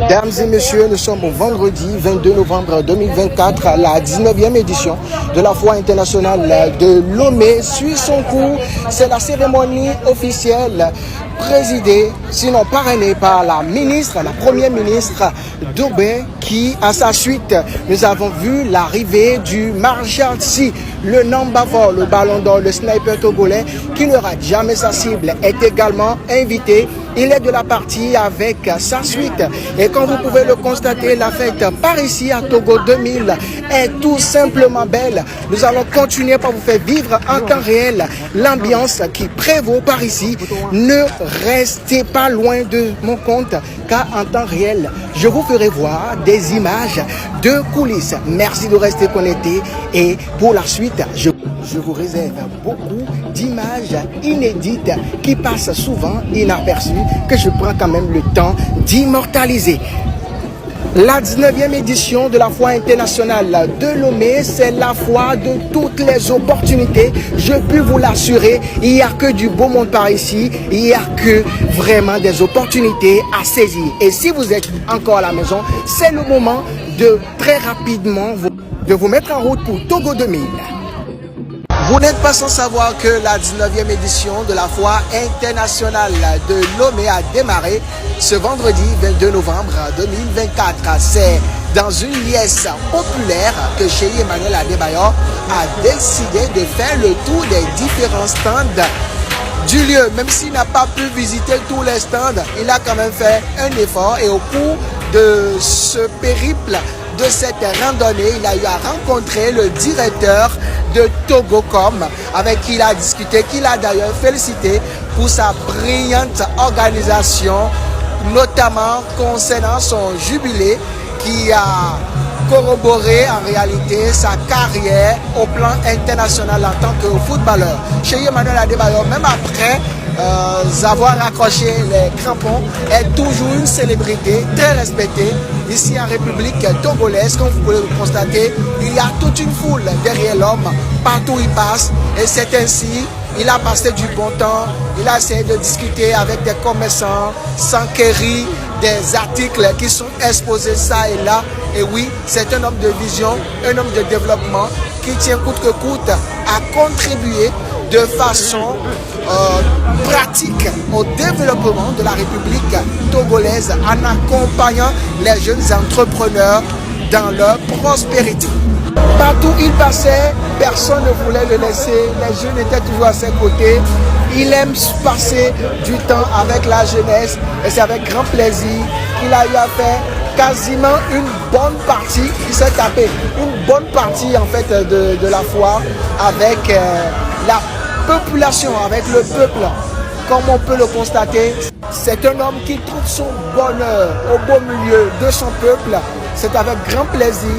Dames et messieurs, nous sommes au vendredi 22 novembre 2024, à la 19e édition de la Foire internationale de Lomé suit son cours. C'est la cérémonie officielle présidée, sinon parrainée par la ministre, la première ministre d'Aubé, qui, à sa suite, nous avons vu l'arrivée du Marshall Sy, le number 4, le ballon d'or, le sniper togolais, qui ne rate jamais sa cible, est également invité. Il est de la partie avec sa suite. Et comme vous pouvez le constater, la fête par ici à Togo 2000 est tout simplement belle. Nous allons continuer par vous faire vivre en temps réel l'ambiance qui prévaut par ici. Ne restez pas loin de mon compte, car en temps réel, je vous ferai voir des images de coulisses. Merci de rester connectés. Et pour la suite, je vous réserve beaucoup d'images inédites qui passent souvent inaperçues, que je prends quand même le temps d'immortaliser. La 19e édition de la Foire internationale de Lomé, c'est la foire de toutes les opportunités. Je peux vous l'assurer, il n'y a que du beau monde par ici, il n'y a que vraiment des opportunités à saisir. Et si vous êtes encore à la maison, c'est le moment de très rapidement de vous mettre en route pour Togo 2000. Vous n'êtes pas sans savoir que la 19e édition de la Foire internationale de Lomé a démarré ce vendredi 22 novembre 2024. C'est dans une liesse populaire que Cheyi Emmanuel Adebayor a décidé de faire le tour des différents stands du lieu. Même s'il n'a pas pu visiter tous les stands, il a quand même fait un effort, et au cours de ce périple, de cette randonnée, il a eu à rencontrer le directeur de Togocom, avec qui il a discuté, qu'il a d'ailleurs félicité pour sa brillante organisation, notamment concernant son jubilé, qui a corroboré en réalité sa carrière au plan international en tant que footballeur. Cheyi Emmanuel Adebayor, même après avoir accroché les crampons, est toujours une célébrité très respectée ici en République togolaise. Comme vous pouvez le constater, il y a toute une foule derrière l'homme partout où il passe, et c'est ainsi il a passé du bon temps. Il a essayé de discuter avec des commerçants, s'enquérir des articles qui sont exposés ça et là. Et oui, c'est un homme de vision, un homme de développement qui tient coûte que coûte à contribuer de façon pratique au développement de la République togolaise, en accompagnant les jeunes entrepreneurs dans leur prospérité. Partout où il passait, personne ne voulait le laisser. Les jeunes étaient toujours à ses côtés. Il aime passer du temps avec la jeunesse, et c'est avec grand plaisir qu'il a eu à faire quasiment une bonne partie. Il s'est tapé une bonne partie en fait de la foire avec la population, avec le peuple. Comme on peut le constater, c'est un homme qui trouve son bonheur au beau milieu de son peuple. C'est avec grand plaisir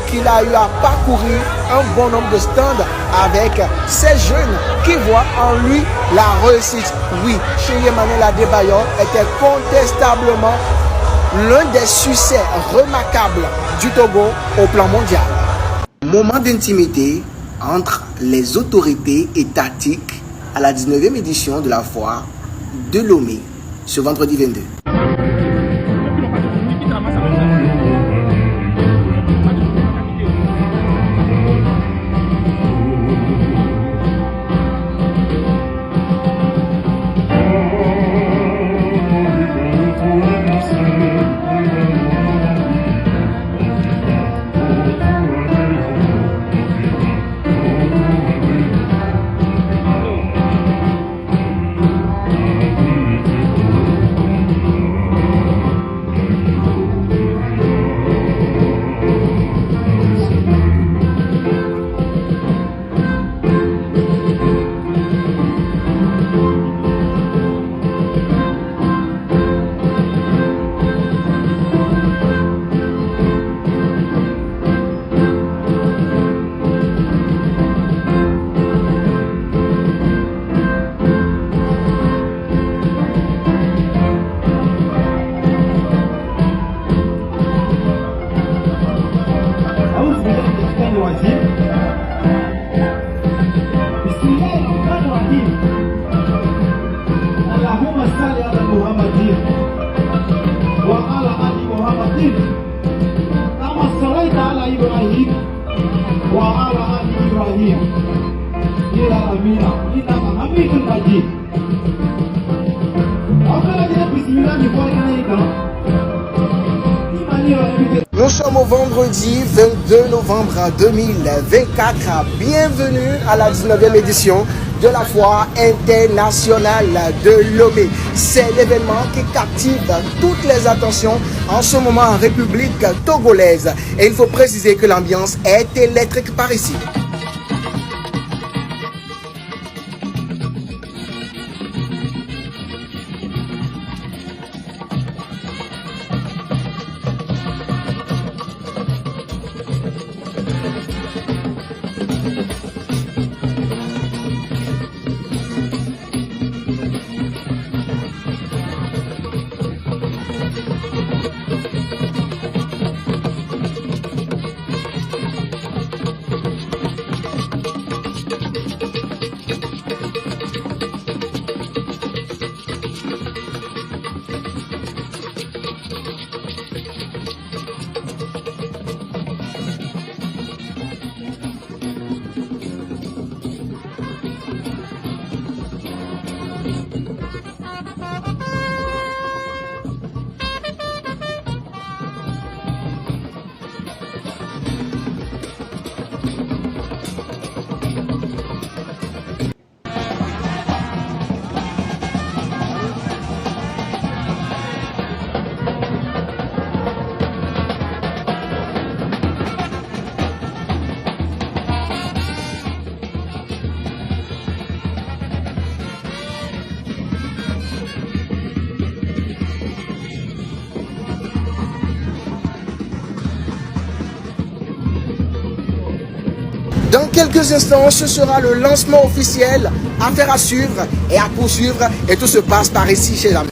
qu'il a eu à parcourir un bon nombre de stands avec ces jeunes qui voient en lui la réussite. Oui, Cheyi Emmanuel Adebayor était contestablement l'un des succès remarquables du Togo au plan mondial. Moment d'intimité entre les autorités étatiques à la 19e édition de la Foire de Lomé, ce vendredi 22. Nous sommes au vendredi 22 novembre 2024. Bienvenue à la 19e édition de la Foire internationale de Lomé. C'est l'événement qui captive toutes les attentions en ce moment en République togolaise. Et il faut préciser que l'ambiance est électrique par ici. Dans quelques instants, ce sera le lancement officiel. Affaire à suivre et à poursuivre. Et tout se passe par ici chez la